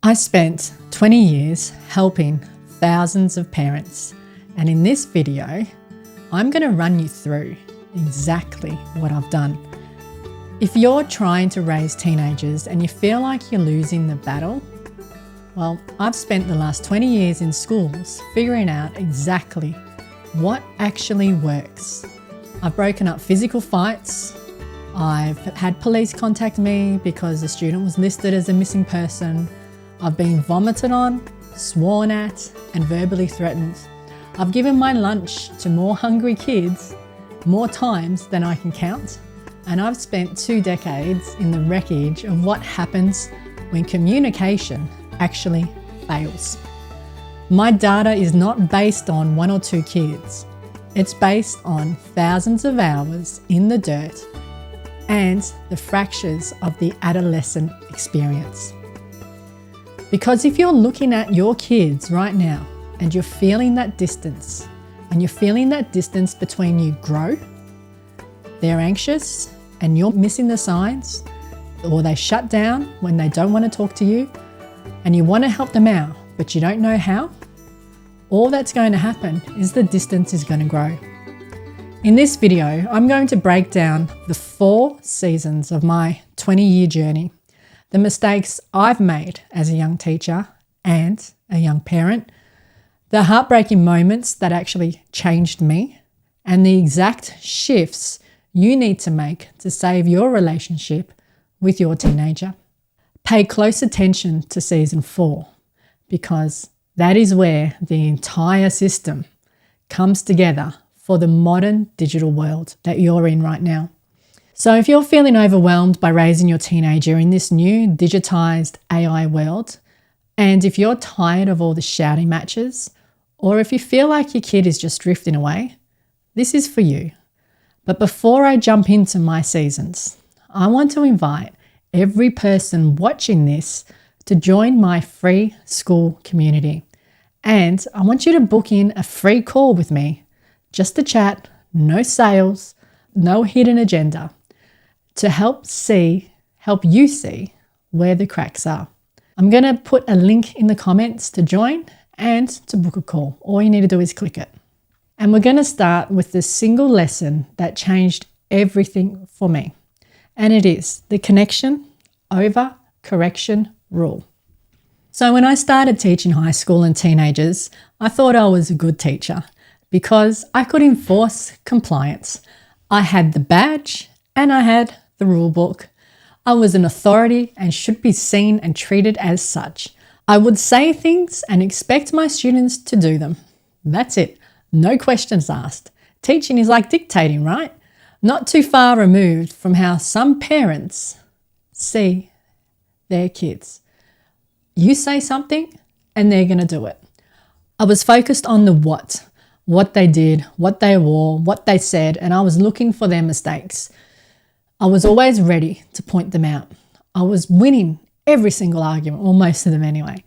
I spent 20 years helping thousands of parents, and in this video, I'm going to run you through exactly what I've done. If you're trying to raise teenagers and you feel like you're losing the battle, well, I've spent the last 20 years in schools figuring out exactly what actually works. I've broken up physical fights. I've had police contact me because a student was listed as a missing person. I've been vomited on, sworn at, and verbally threatened. I've given my lunch to more hungry kids more times than I can count. And I've spent 2 decades in the wreckage of what happens when communication actually fails. My data is not based on 1 or 2 kids. It's based on thousands of hours in the dirt and the fractures of the adolescent experience. Because if you're looking at your kids right now and you're feeling that distance, and you're feeling that distance between you grow, they're anxious and you're missing the signs, or they shut down when they don't want to talk to you, and you want to help them out, but you don't know how, all that's going to happen is the distance is going to grow. In this video, I'm going to break down the 4 seasons of my 20-year journey, the mistakes I've made as a young teacher and a young parent, the heartbreaking moments that actually changed me, and the exact shifts you need to make to save your relationship with your teenager. Pay close attention to season 4, because that is where the entire system comes together for the modern digital world that you're in right now. So if you're feeling overwhelmed by raising your teenager in this new digitized AI world, and if you're tired of all the shouting matches, or if you feel like your kid is just drifting away, this is for you. But before I jump into my seasons, I want to invite every person watching this to join my free school community. And I want you to book in a free call with me, just to chat, no sales, no hidden agenda, to help you see where the cracks are. I'm going to put a link in the comments to join and to book a call. All you need to do is click it. And we're going to start with the single lesson that changed everything for me. And it is the connection over correction rule. So when I started teaching high school and teenagers, I thought I was a good teacher because I could enforce compliance. I had the badge and I had the rule book. I was an authority and should be seen and treated as such. I would say things and expect my students to do them. That's it. No questions asked. Teaching is like dictating, right? Not too far removed from how some parents see their kids. You say something and they're going to do it. I was focused on the what they did, what they wore, what they said, and I was looking for their mistakes. I was always ready to point them out. I was winning every single argument, or most of them anyway,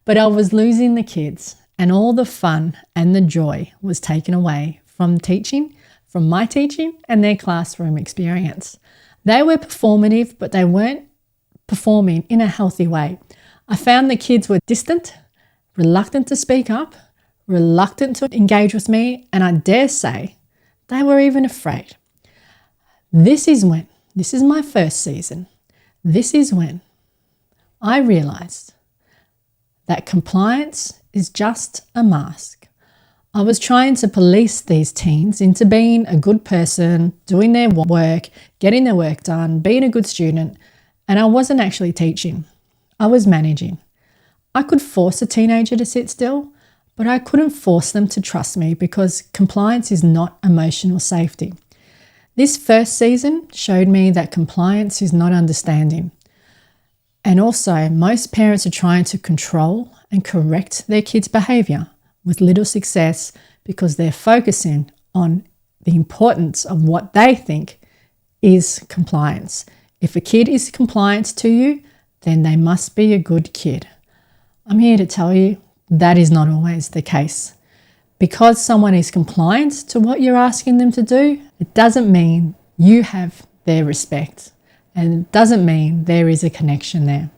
but I was losing the kids, and all the fun and the joy was taken away from teaching, from my teaching and their classroom experience. They were performative, but they weren't performing in a healthy way. I found the kids were distant, reluctant to speak up, reluctant to engage with me, and I dare say they were even afraid. This is my first season, this is when I realized that compliance is just a mask. I was trying to police these teens into being a good person, doing their work, getting their work done, being a good student, and I wasn't actually teaching. I was managing. I could force a teenager to sit still, but I couldn't force them to trust me because compliance is not emotional safety. This first season showed me that compliance is not understanding. And also, most parents are trying to control and correct their kids' behaviour with little success because they're focusing on the importance of what they think is compliance. If a kid is compliant to you, then they must be a good kid. I'm here to tell you that is not always the case. Because someone is compliant to what you're asking them to do, it doesn't mean you have their respect, and it doesn't mean there is a connection there.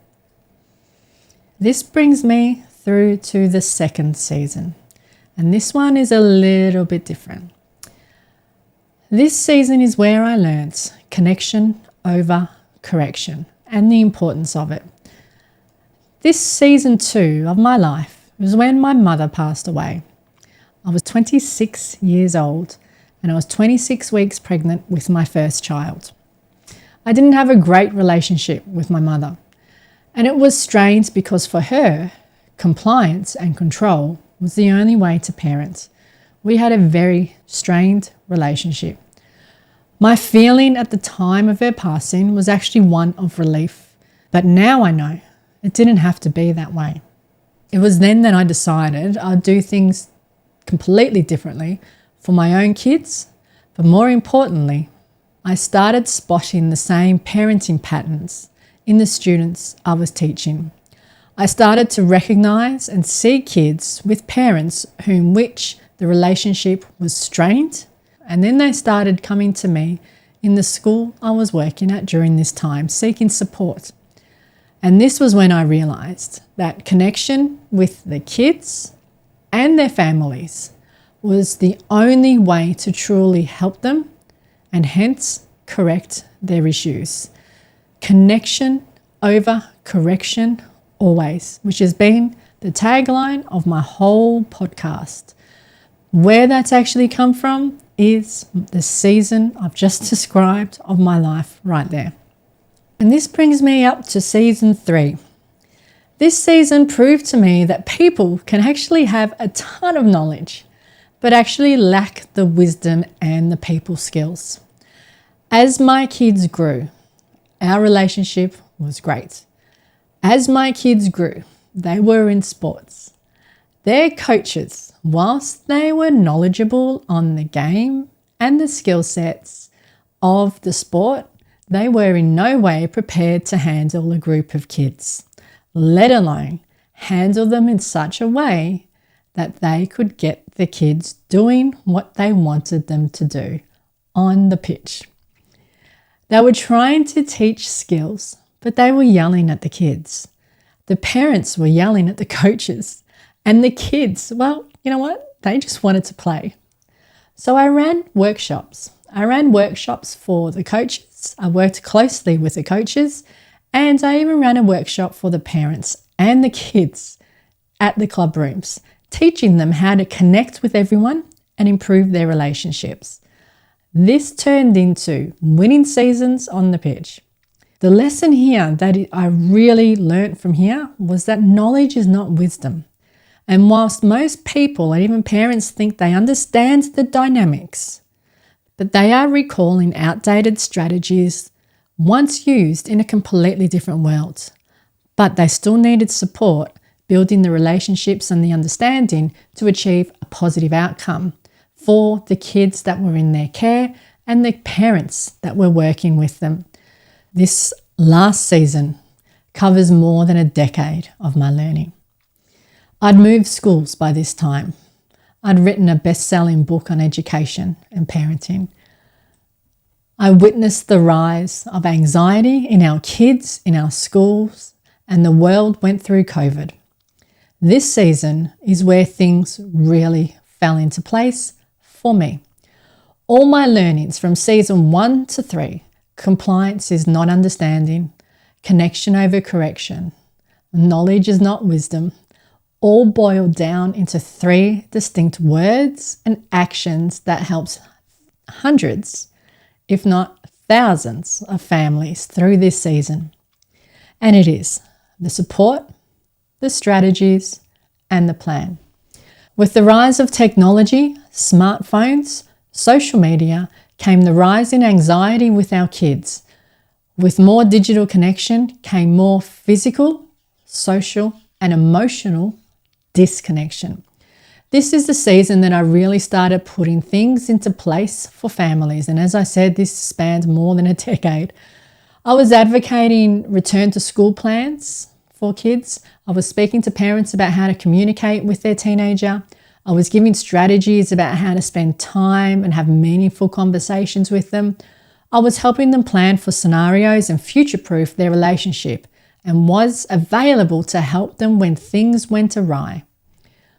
This brings me through to the second season, and this one is a little bit different. This season is where I learnt connection over correction and the importance of it. This season 2 of my life was when my mother passed away. I was 26 years old and I was 26 weeks pregnant with my first child. I didn't have a great relationship with my mother, and it was strained because for her, compliance and control was the only way to parent. We had a very strained relationship. My feeling at the time of her passing was actually one of relief, but now I know it didn't have to be that way. It was then that I decided I'd do things completely differently for my own kids, but more importantly, I started spotting the same parenting patterns in the students I was teaching. I started to recognise and see kids with parents which the relationship was strained, and then they started coming to me in the school I was working at during this time, seeking support. And this was when I realised that connection with the kids and their families was the only way to truly help them and hence correct their issues. Connection over correction always, which has been the tagline of my whole podcast. Where that's actually come from is the season I've just described of my life right there. And this brings me up to season 3. This season proved to me that people can actually have a ton of knowledge, but actually lack the wisdom and the people skills. As my kids grew, our relationship was great. As my kids grew, they were in sports. Their coaches, whilst they were knowledgeable on the game and the skill sets of the sport, they were in no way prepared to handle a group of kids, let alone handle them in such a way that they could get the kids doing what they wanted them to do on the pitch. They were trying to teach skills, but they were yelling at the kids. The parents were yelling at the coaches, and the kids, well, you know what? They just wanted to play. So I ran workshops. I ran workshops for the coaches. I worked closely with the coaches, and I even ran a workshop for the parents and the kids at the club rooms, teaching them how to connect with everyone and improve their relationships. This turned into winning seasons on the pitch. The lesson here that I really learnt from here was that knowledge is not wisdom. And whilst most people and even parents think they understand the dynamics, but they are recalling outdated strategies once used in a completely different world. But they still needed support, building the relationships and the understanding to achieve a positive outcome for the kids that were in their care and the parents that were working with them. This last season covers more than a decade of my learning. I'd moved schools by this time. I'd written a best-selling book on education and parenting. I witnessed the rise of anxiety in our kids, in our schools, and the world went through COVID. This season is where things really fell into place for me. All my learnings from season 1 to 3, compliance is not understanding, connection over correction, knowledge is not wisdom, all boiled down into 3 distinct words and actions that helps hundreds, if not thousands of families through this season. And it is the support, the strategies, and the plan. With the rise of technology, smartphones, social media, came the rise in anxiety with our kids. With more digital connection came more physical, social, and emotional disconnection. This is the season that I really started putting things into place for families. And as I said, this spanned more than a decade. I was advocating return to school plans for kids. I was speaking to parents about how to communicate with their teenager. I was giving strategies about how to spend time and have meaningful conversations with them. I was helping them plan for scenarios and future-proof their relationship and was available to help them when things went awry.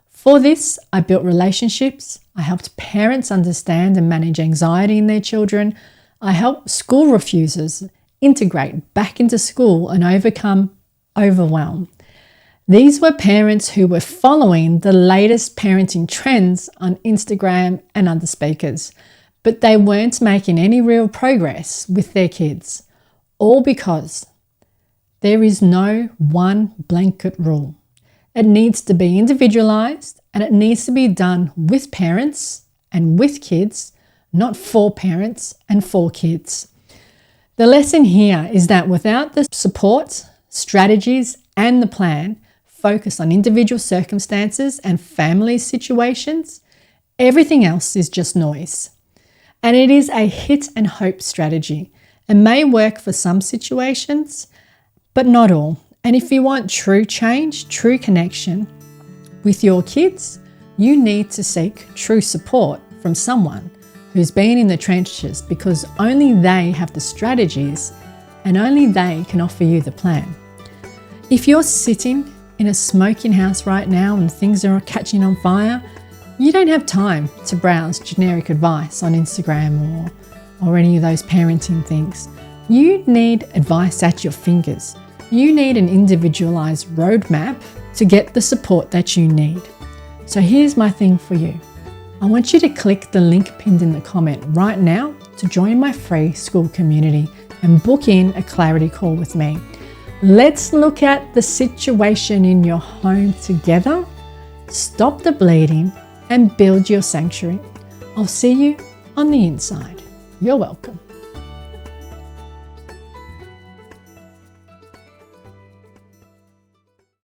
For this, I built relationships. I helped parents understand and manage anxiety in their children. I helped school refusers integrate back into school and overcome overwhelm. These were parents who were following the latest parenting trends on Instagram and other speakers, but they weren't making any real progress with their kids, all because there is no one blanket rule. It needs to be individualized, and it needs to be done with parents and with kids, not for parents and for kids. The lesson here is that without the support, strategies, and the plan focused on individual circumstances and family situations, everything else is just noise. And it is a hit and hope strategy. It may work for some situations, but not all. And if you want true change, true connection with your kids, you need to seek true support from someone who's been in the trenches, because only they have the strategies and only they can offer you the plan. If you're sitting in a smoking house right now and things are catching on fire, you don't have time to browse generic advice on Instagram or any of those parenting things. You need advice at your fingers. You need an individualized roadmap to get the support that you need. So here's my thing for you. I want you to click the link pinned in the comment right now to join my free school community and book in a clarity call with me. Let's look at the situation in your home together, stop the bleeding, and build your sanctuary. I'll see you on the inside. You're welcome.